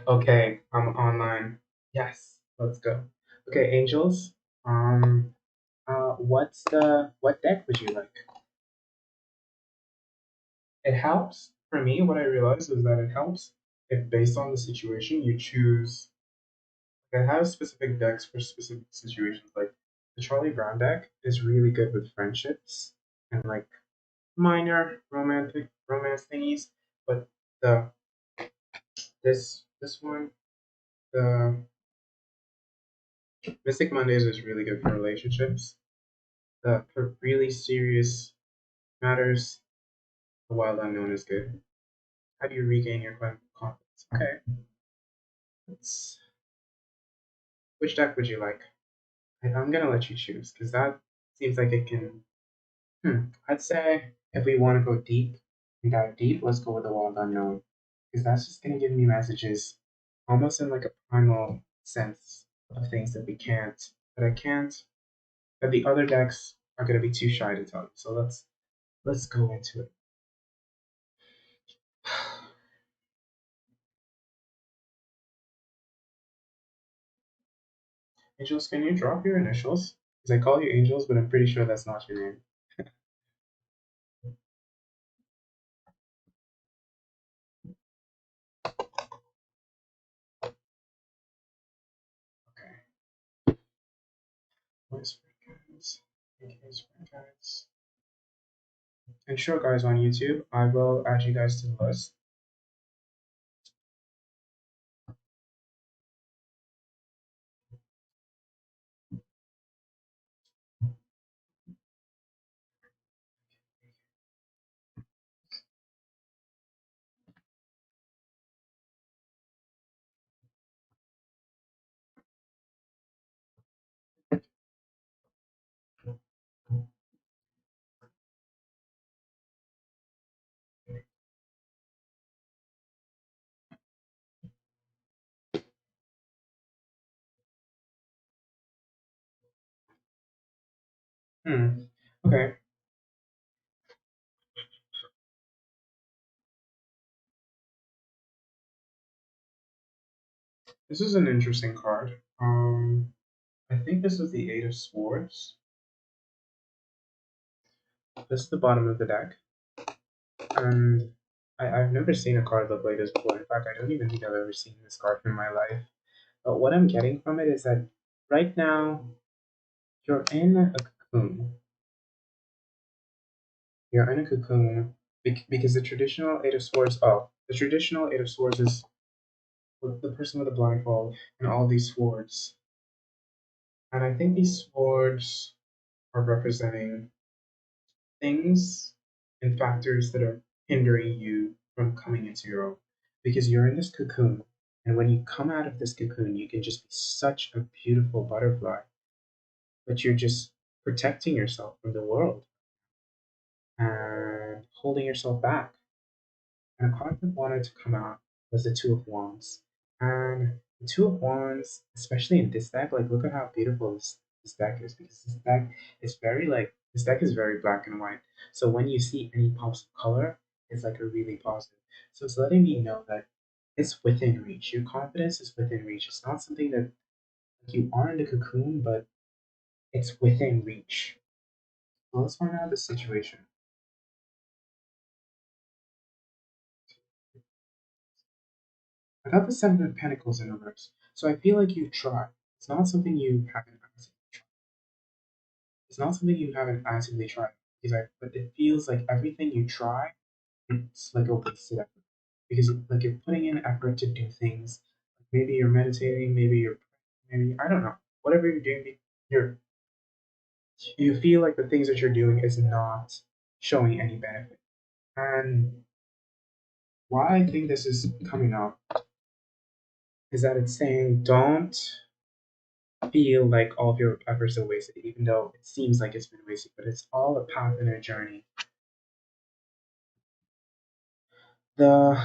Okay, I'm online. Yes, let's go. Okay, angels. Um, what deck would you like? It helps for me. What I realized is that it helps if based on the situation you choose. I have specific decks for specific situations. Like the Charlie Brown deck is really good with friendships and like minor romantic romance thingies, but the this one the Mystic Mondays is really good for relationships. For really serious matters, the Wild Unknown is good. How do you regain your confidence? Okay, let's, which deck would you like? I'm gonna let you choose because that seems like it can. I'd say if we want to go deep and dive deep, let's go with the Wild Unknown because that's just gonna give me messages, almost in like a primal sense of things that I can't, that the other decks are gonna be too shy to tell you. So let's go into it. Angels, can you drop your initials? Because I call you Angels, but I'm pretty sure that's not your name. Okay. Voice for guys. Okay, for guys. And sure, guys, on YouTube, I will add you guys to the list. Hmm. Okay. This is an interesting card. I think this is the Eight of Swords. This is the bottom of the deck, and I've never seen a card look like this before. In fact, I don't even think I've ever seen this card in my life. But what I'm getting from it is that right now you're in a cocoon. You're in a cocoon because the traditional Eight of Swords. Oh, the traditional Eight of Swords is with the person with a blindfold and all these swords. And I think these swords are representing things and factors that are hindering you from coming into your own. Because you're in this cocoon, and when you come out of this cocoon, you can just be such a beautiful butterfly, but you're just protecting yourself from the world and holding yourself back. And a card that wanted to come out was the Two of Wands. And the Two of Wands, especially in this deck, like look at how beautiful this deck is because this deck is very like this deck is very black and white. So when you see any pops of color, it's like a really positive. So it's letting me know that it's within reach. Your confidence is within reach. It's not something that like, you are in the cocoon, but it's within reach. So let's find out the situation. I got the Seven of Pentacles in reverse. So I feel like you try. It's not something you haven't actively tried. It's not something you haven't actively tried. But it feels like everything you try, it's like a wasted effort. Because like you're putting in effort to do things. Maybe you're meditating, maybe I don't know. Whatever you're doing, you're you feel like the things that you're doing is not showing any benefit. And why I think this is coming up is that it's saying don't feel like all of your efforts are wasted, even though it seems like it's been wasted, but it's all a path and a journey. The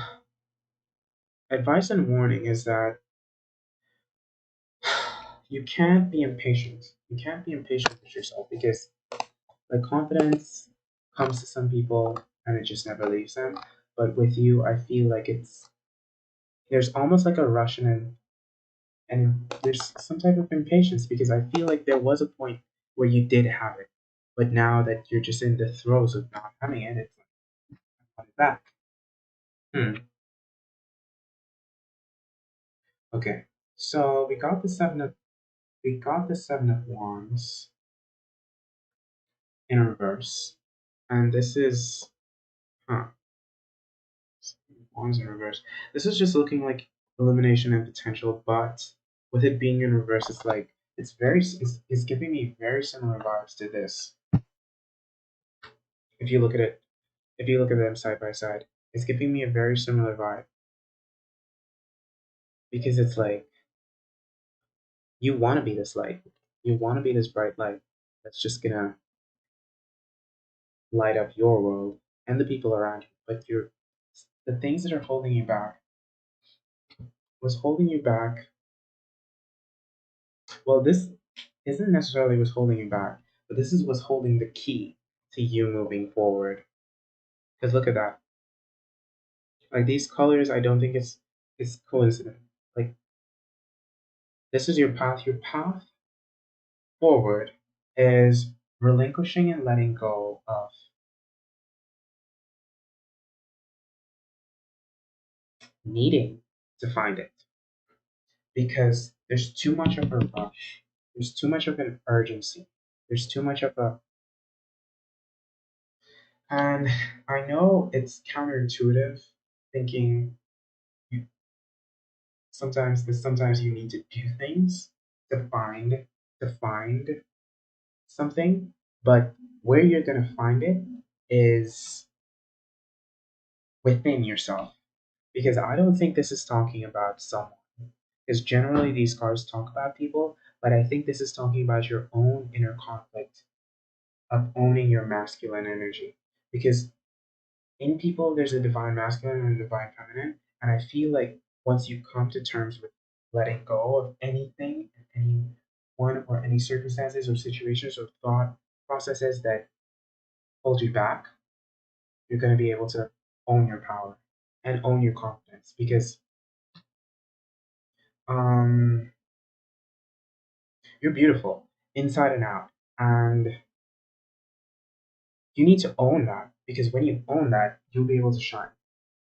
advice and warning is that you can't be impatient. You can't be impatient with yourself because the confidence comes to some people and it just never leaves them. But with you, I feel like there's almost like a rush and there's some type of impatience because I feel like there was a point where you did have it, but now that you're just in the throes of not having it, it's like I want it back. Hmm. Okay. So we got the seven of wands in reverse, and this is huh. Wands in reverse. This is just looking like illumination and potential, but with it being in reverse, it's like it's giving me very similar vibes to this. If you look at it, if you look at them side by side, it's giving me a very similar vibe because it's like you want to be this light, you want to be this bright light that's just gonna light up your world and the people around you. But the things that are holding you back was holding you back. Well, this isn't necessarily what's holding you back, but this is what's holding the key to you moving forward. Because look at that. Like these colors, I don't think it's coincident. Like this is your path. Your path forward is relinquishing and letting go of needing to find it because there's too much of a rush. There's too much of an urgency. There's too much of a and I know it's counterintuitive thinking you sometimes you need to do things to find something, but where you're gonna find it is within yourself. Because I don't think this is talking about someone. Because generally these cards talk about people, but I think this is talking about your own inner conflict of owning your masculine energy. Because in people there's a divine masculine and a divine feminine, and I feel like once you come to terms with letting go of anything, any one or any circumstances or situations or thought processes that hold you back, you're going to be able to own your power and own your confidence because um, you're beautiful inside and out. And you need to own that because when you own that, you'll be able to shine.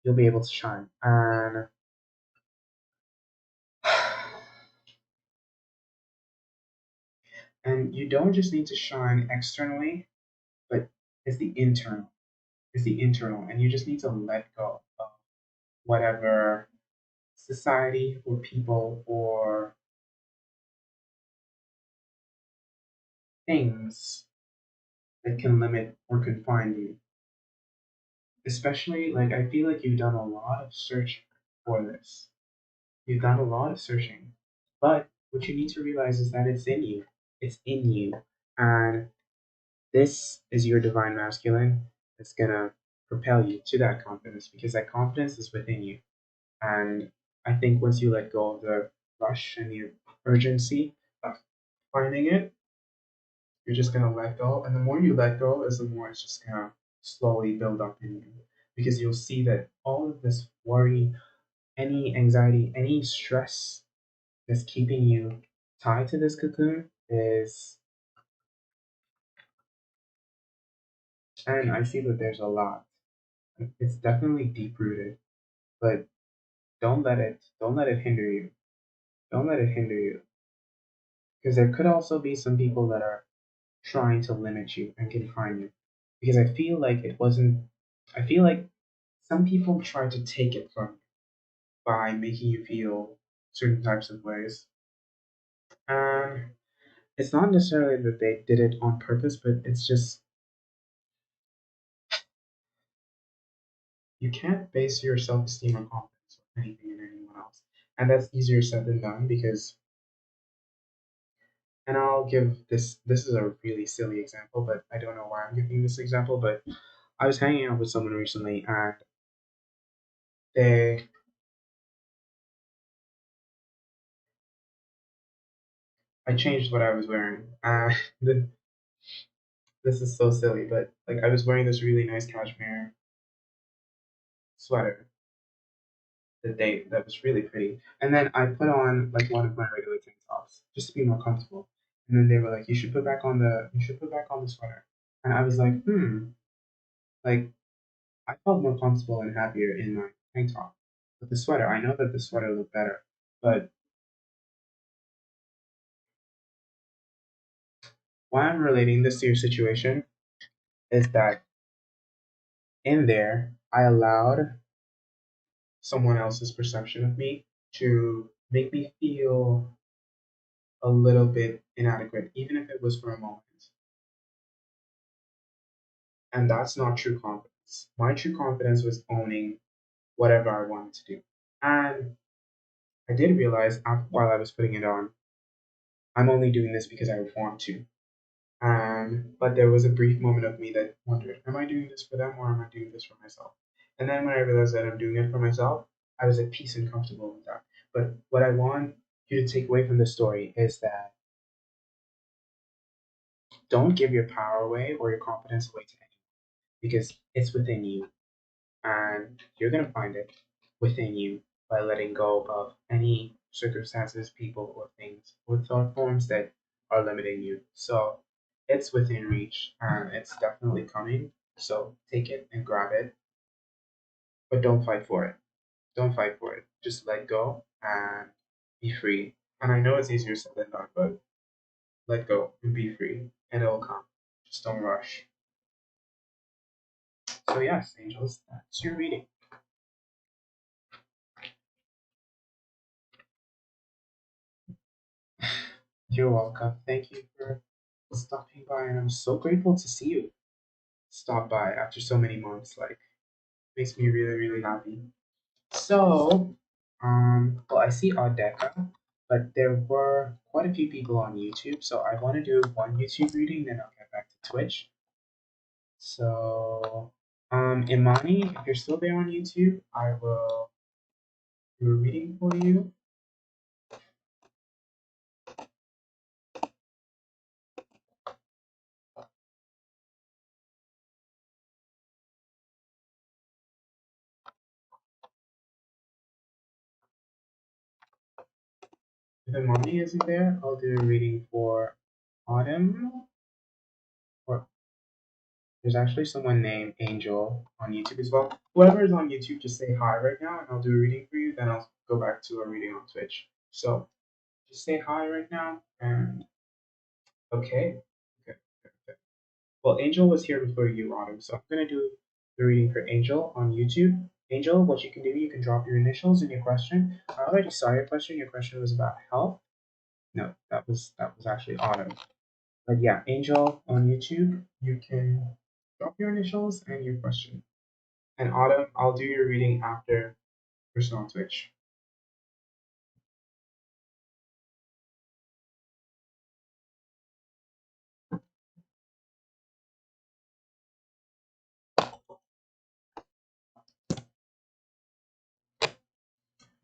You'll be able to shine. And you don't just need to shine externally, but it's the internal. It's the internal. And you just need to let go of whatever society or people or things that can limit or confine you. Especially, like, I feel like you've done a lot of searching for this. You've done a lot of searching. But what you need to realize is that it's in you. It's in you. And this is your divine masculine that's going to propel you to that confidence because that confidence is within you. And I think once you let go of the rush and the urgency of finding it, you're just gonna let go. And the more you let go, is the more it's just gonna slowly build up in you. Because you'll see that all of this worry, any anxiety, any stress that's keeping you tied to this cocoon is and I see that there's a lot. It's definitely deep rooted, but don't let it hinder you. Don't let it hinder you. Because there could also be some people that are trying to limit you and confine you. Because I feel like some people try to take it from you by making you feel certain types of ways. And it's not necessarily that they did it on purpose, but it's just you can't base your self esteem or confidence on anything and anyone else. And that's easier said than done because and I'll give this is a really silly example, but I don't know why I'm giving this example, but I was hanging out with someone recently and they I changed what I was wearing. This is so silly, but like I was wearing this really nice cashmere sweater, the date that was really pretty. And then I put on like one of my regular tank tops just to be more comfortable. And then they were like, you should put back on the sweater. And I was like, like I felt more comfortable and happier in my tank top. But the sweater, I know that the sweater looked better. But why I'm relating this to your situation is that in there, I allowed someone else's perception of me to make me feel a little bit inadequate, even if it was for a moment. And that's not true confidence. My true confidence was owning whatever I wanted to do. And I did realize while I was putting it on, I'm only doing this because I want to. But there was a brief moment of me that wondered, am I doing this for them or am I doing this for myself? And then when I realized that I'm doing it for myself, I was at peace and comfortable with that. But what I want you to take away from this story is that don't give your power away or your confidence away to anyone because it's within you and you're going to find it within you by letting go of any circumstances, people, or things or thought forms that are limiting you. So it's within reach and it's definitely coming. So take it and grab it, but don't fight for it. Don't fight for it. Just let go and be free. And I know it's easier said than done, but let go and be free, and it'll come. Just don't rush. So yes, angels, that's your reading. You're welcome. Thank you for stopping by, and I'm so grateful to see you stop by after so many months. Like, makes me really, really happy. So, well, I see Audeka, but there were quite a few people on YouTube, so I want to do one YouTube reading, then I'll get back to Twitch. So, Imani, if you're still there on YouTube, I will do a reading for you. If Imani isn't there, I'll do a reading for Autumn. Or there's actually someone named Angel on YouTube as well. Whoever is on YouTube, just say hi right now, and I'll do a reading for you. Then I'll go back to a reading on Twitch. So just say hi right now, and okay. Okay. Okay. Well, Angel was here before you, Autumn. So I'm gonna do the reading for Angel on YouTube. Angel, what you can do, you can drop your initials and your question. I already saw your question. Your question was about health. No, that was actually Autumn. But yeah, Angel on YouTube, you can drop your initials and your question. And Autumn, I'll do your reading after person on Twitch.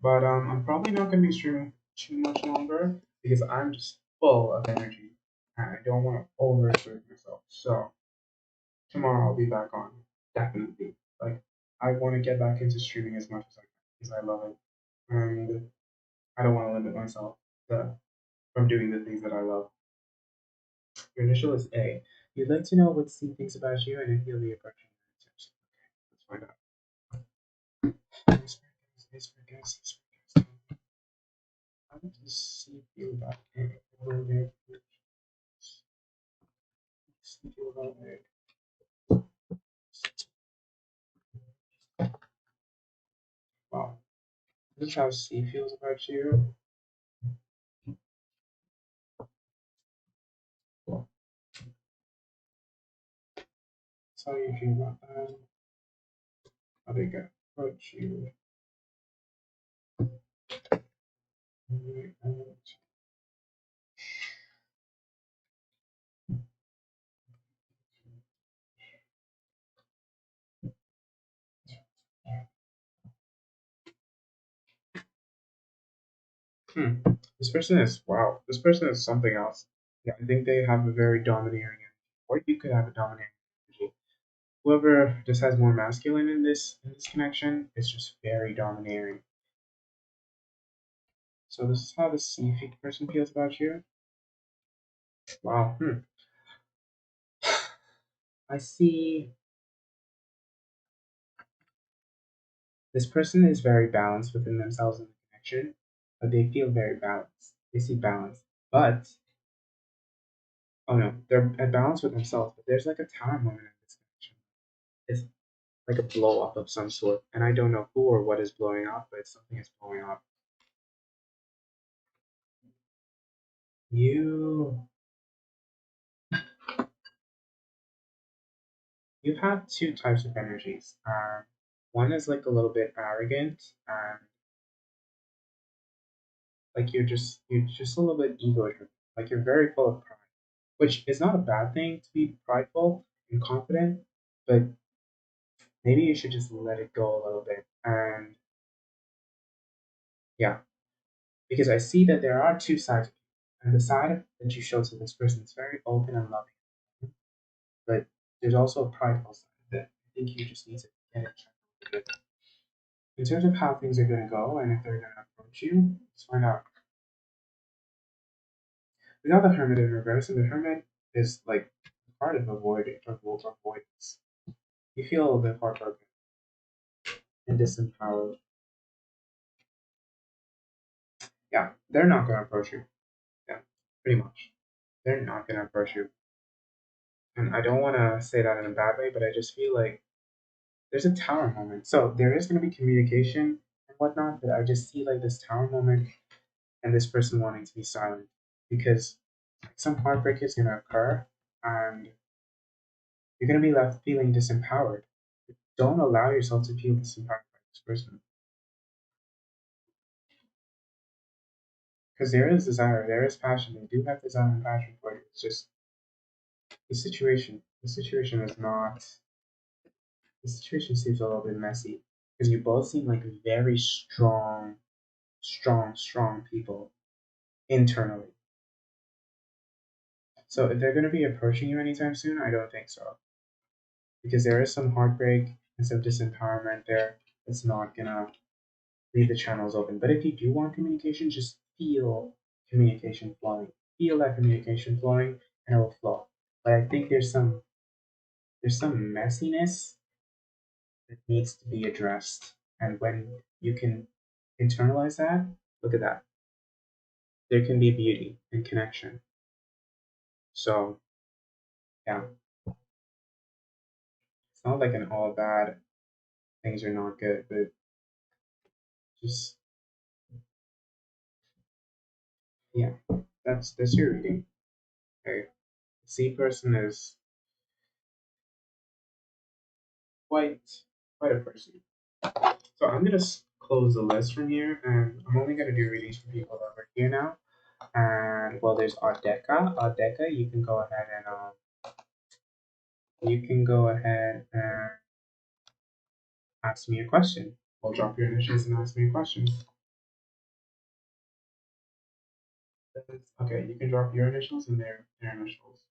But I'm probably not gonna be streaming too much longer because I'm just full of energy and I don't want to overexert myself. So tomorrow I'll be back on, definitely. Like I want to get back into streaming as much as I can because I love it, and I don't want to limit myself to, from doing the things that I love. Your initial is A. You'd like to know what Steve thinks about you and if he'll be approaching your attention. Okay, let's find out. How does Steve feel about it? Steve feel about it? Wow. This is how Steve feels about you. That's how you feel about that. How they get approach you. Hmm. This person is wow. This person is something else. Yeah, I think they have a very domineering energy, or you could have a domineering energy. Whoever just has more masculine in this connection is just very domineering. So this is how the sea person feels about you. Wow. I see this person is very balanced within themselves in the connection, but they feel very balanced. They see balance. But oh no, they're at balance with themselves, but there's like a tower moment in this connection. It's like a blow up of some sort. And I don't know who or what is blowing up, but something is blowing up. You you have two types of energies. One is like a little bit arrogant and like you're just a little bit ego driven. Like you're very full of pride, which is not a bad thing to be prideful and confident, but maybe you should just let it go a little bit. And yeah, because I see that there are two sides of you. And the side that you show to this person is very open and loving, but there's also a prideful side that I think you just need to get it checked with. In terms of how things are going to go and if they're going to approach you, let's find out. We got the hermit in reverse, and the hermit is like part of avoidance. You feel a little bit heartbroken and disempowered. Yeah, they're not going to approach you. Yeah, pretty much. They're not going to approach you. And I don't want to say that in a bad way, but I just feel like there's a tower moment. So there is going to be communication and whatnot, but I just see like this tower moment and this person wanting to be silent because some heartbreak is going to occur and you're going to be left feeling disempowered. Don't allow yourself to feel disempowered by this person because there is desire, there is passion. They do have desire and passion for you. It's just the situation. The situation is not. The situation seems a little bit messy because you both seem like very strong people internally. So if they're going to be approaching you anytime soon, I don't think so because there is some heartbreak and some disempowerment there. It's not gonna leave the channels open. But if you do want communication, just feel communication flowing. Feel that communication flowing, and it will flow. But I think there's some messiness that needs to be addressed, and when you can internalize that, look at that. There can be beauty and connection. So yeah, it's not like an all bad things are not good, but just yeah, that's your reading. Okay, C person is quite quite a person. So I'm gonna close the list from here, and I'm only gonna do readings for people that are here now. And well, there's Ardeka. Ardeka, you can go ahead and ask me a question. We'll drop your initials and ask me a question. Okay, you can drop your initials and their initials.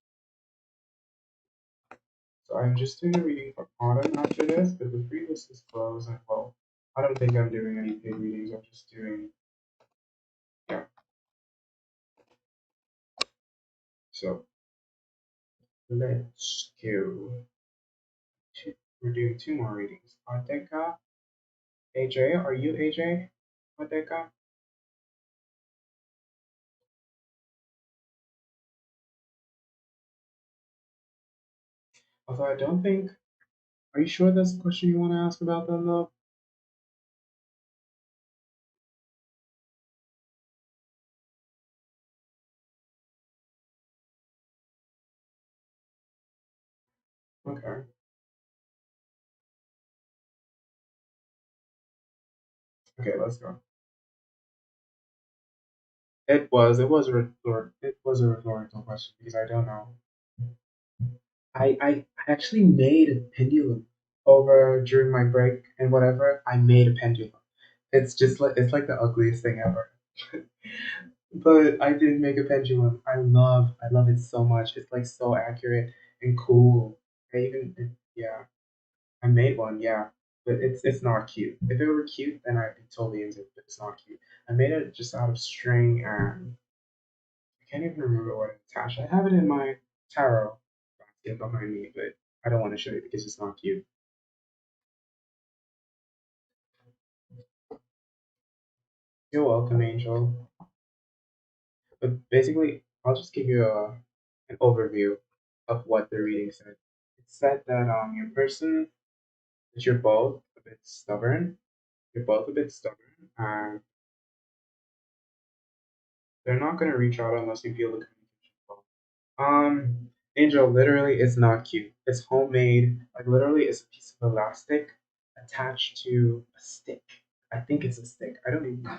So I'm just doing a reading for Autumn after this, but the free list is closed. And well, I don't think I'm doing any paid readings. I'm just doing yeah. So let's go. We're doing two more readings. Ardeka, AJ, are you AJ? Ardeka? Although I don't think. Are you sure that's the question you want to ask about them though? Okay. Okay, let's go. It was a rhetorical question because I don't know. I actually made a pendulum over during my break and whatever. I made a pendulum. It's like the ugliest thing ever. But I did make a pendulum. I love it so much. It's like so accurate and cool. I even yeah, I made one. Yeah, but it's not cute. If it were cute, then I'd be totally into it, but it's not cute. I made it just out of string and I can't even remember what it attached. I have it in my tarot basket behind me, but I don't want to show you because it's not cute. You're welcome, Angel. But basically, I'll just give you an overview of what the reading said. It said that your person, that you're both a bit stubborn. You're both a bit stubborn, and they're not gonna reach out unless you feel the communication well. Angel, literally, it's not cute. It's homemade. Like literally, it's a piece of elastic attached to a stick. I think it's a stick. I don't even know.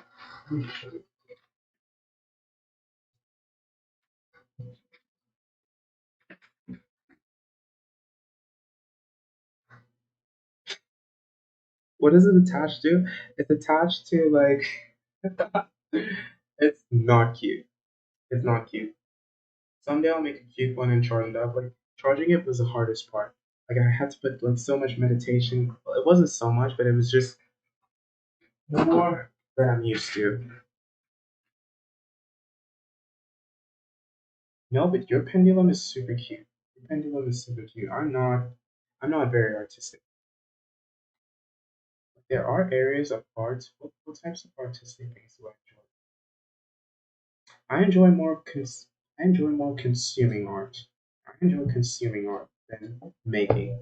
What is it attached to? It's attached to like. It's not cute. It's not cute. Someday I'll make a cute one and charge it up. Like charging it was the hardest part. Like I had to put like so much meditation. Well, it wasn't so much, but it was just more than I'm used to. No, but your pendulum is super cute. Your pendulum is super cute. I'm not very artistic. There are areas of art. What types of artistic things do I enjoy? I enjoy more I enjoy more consuming art. I enjoy consuming art than making.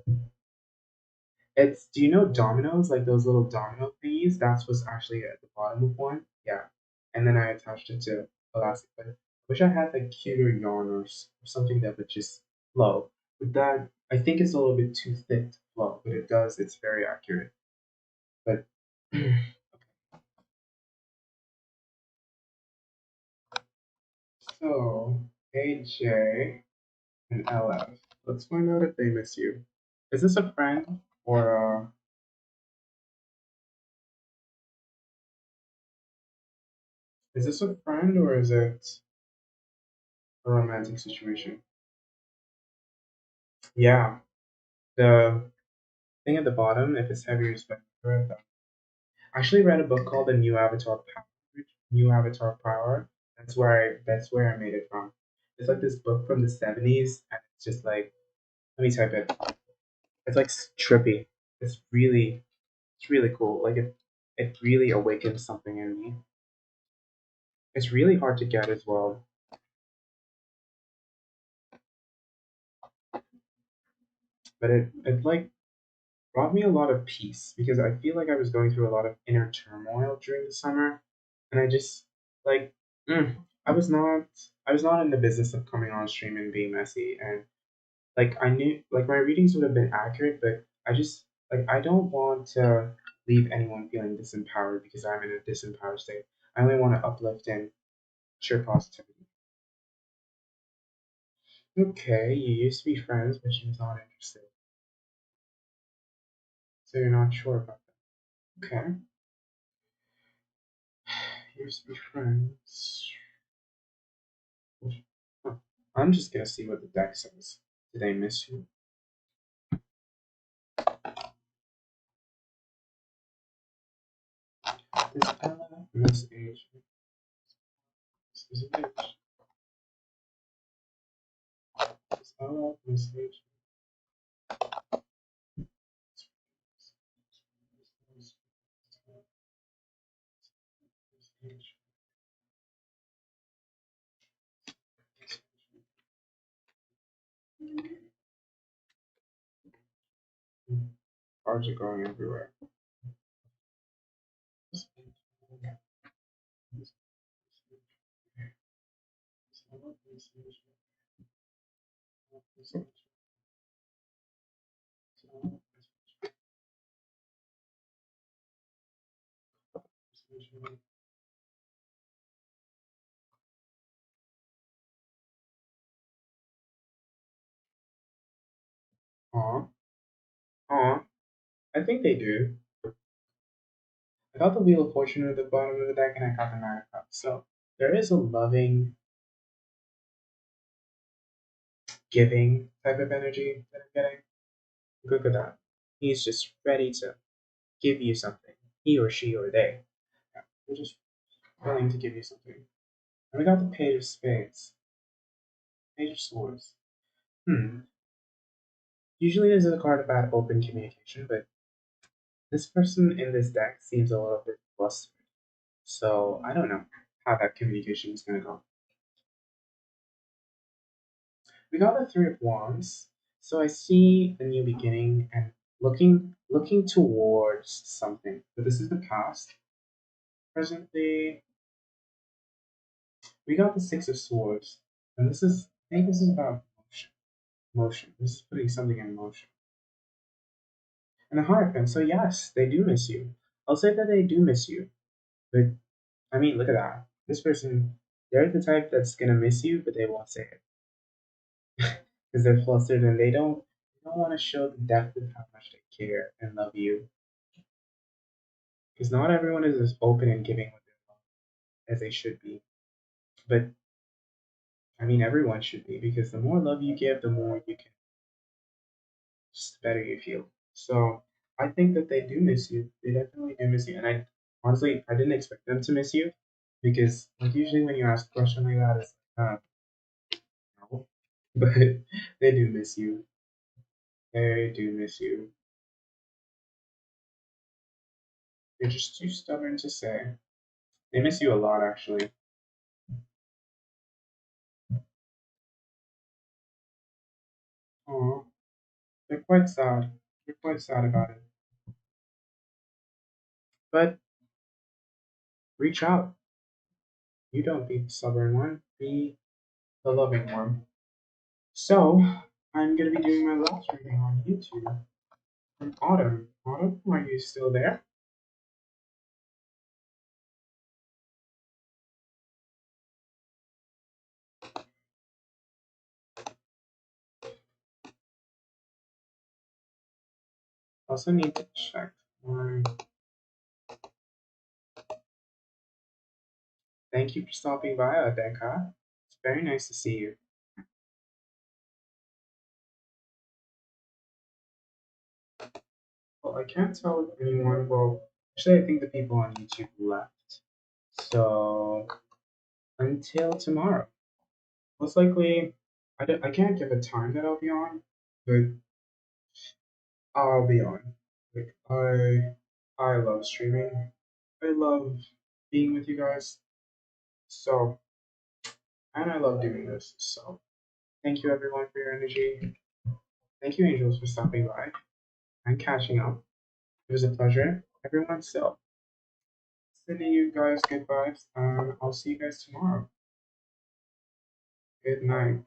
It's do you know dominoes, like those little domino thingies? That's what's actually at the bottom of one. Yeah. And then I attached it to elastic. But I wish I had like cuter yarn or something that would just flow. But that I think it's a little bit too thick to flow, but it does, it's very accurate. But so AJ and LF. Let's find out if they miss you. Is this a friend or is this a friend or is it a romantic situation? Yeah, the thing at the bottom, if it's heavy respect for it. I actually read a book called The New Avatar Power. New Avatar Power. That's where I made it from. It's like this book from the 70s, and it's just like let me type it. It's like trippy. It's really cool. Like it really awakens something in me. It's really hard to get as well, but it like brought me a lot of peace because I feel like I was going through a lot of inner turmoil during the summer, and I just like mm, I was not I was not in the business of coming on stream and being messy, and like I knew like my readings would have been accurate, but I just like I don't want to leave anyone feeling disempowered because I'm in a disempowered state. I only want to uplift and share positivity. Okay, you used to be friends, but she was not interested, so you're not sure about that. Okay, you used to be friends. Huh. I'm just gonna see what the deck says. Did I miss you? This Ella miss age. This is a bitch. This Ella miss age. Cards are going everywhere. Aw, aw. I think they do. I got the Wheel of Fortune at the bottom of the deck, and I got the Nine of Cups. So there is a loving, giving type of energy that I'm getting. Look at that. He's just ready to. give you something. He or she or they. Yeah, they're just willing to give you something. And we got the Page of Spades. Page of Swords. Hmm. Usually this is a card about open communication, but this person in this deck seems a little bit flustered. So I don't know how that communication is gonna go. We got the Three of Wands. So I see a new beginning and looking towards something. But this is the past. Presently, we got the Six of Swords. And this is I think this is about motion. Motion. This is putting something in motion. And the Hierophant. So yes, they do miss you. I'll say that they do miss you. But I mean, look at that. This person, they're the type that's gonna miss you, but they won't say it because they're flustered and they don't want to show the depth of how much they care and love you. Because not everyone is as open and giving with their love as they should be. But I mean, everyone should be because the more love you give, the more you can, just the better you feel. So I think that they do miss you. They definitely do miss you. And I honestly, I didn't expect them to miss you because like usually when you ask a question like that, it's no. But they do miss you. They do miss you. You're just too stubborn to say. They miss you a lot, actually. Oh, they're quite sad. They're quite sad about it. But reach out. You don't be the stubborn one. Be the loving one. So, I'm gonna be doing my last reading on YouTube from Autumn. Autumn, are you still there? Also need to check my. Thank you for stopping by, Adeka. It's very nice to see you. Well, I can't tell if anyone. Well, actually, I think the people on YouTube left. So until tomorrow. Most likely, I can't give a time that I'll be on, but I'll be on. Like I love streaming. I love being with you guys. So and I love doing this. So thank you everyone for your energy. Thank you angels for stopping by and catching up. It was a pleasure. Everyone, so sending you guys good vibes. I'll see you guys tomorrow. Good night.